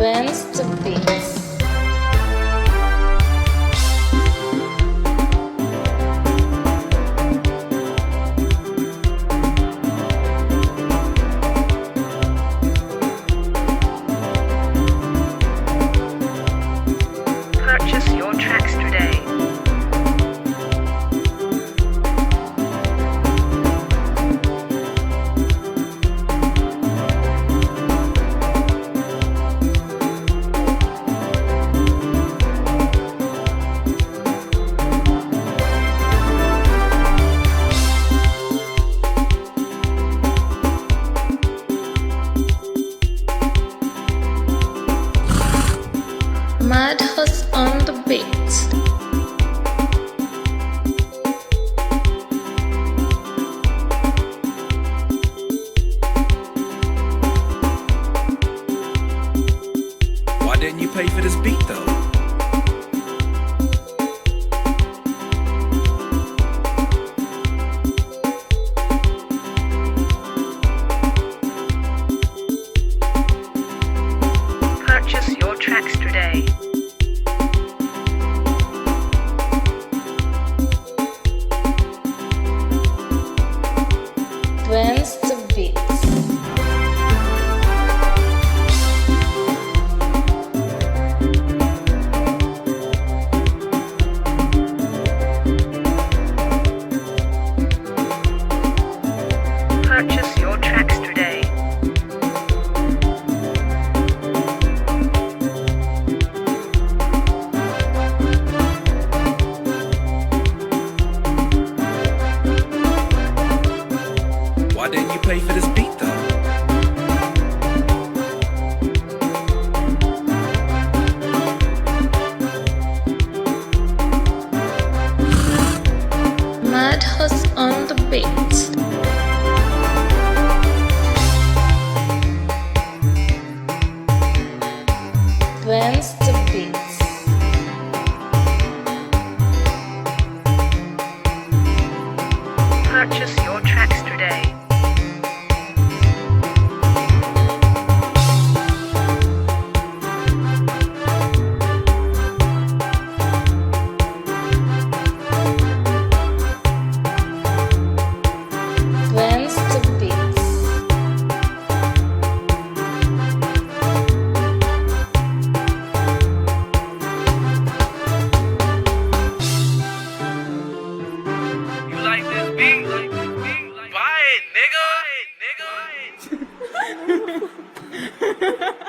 Dance the beats. Purchase your tracks today. Madhouse on the beats. Why didn't you pay for this beat though? Purchase your tracks today. Dance the beats. Purchase your tracks today. Why didn't you pay for this beat though? Madhouse on the beats. Dance the beats. Purchase your tracks today. Dance the beats. You like this beat? Buy it, nigga! Buy it, nigga!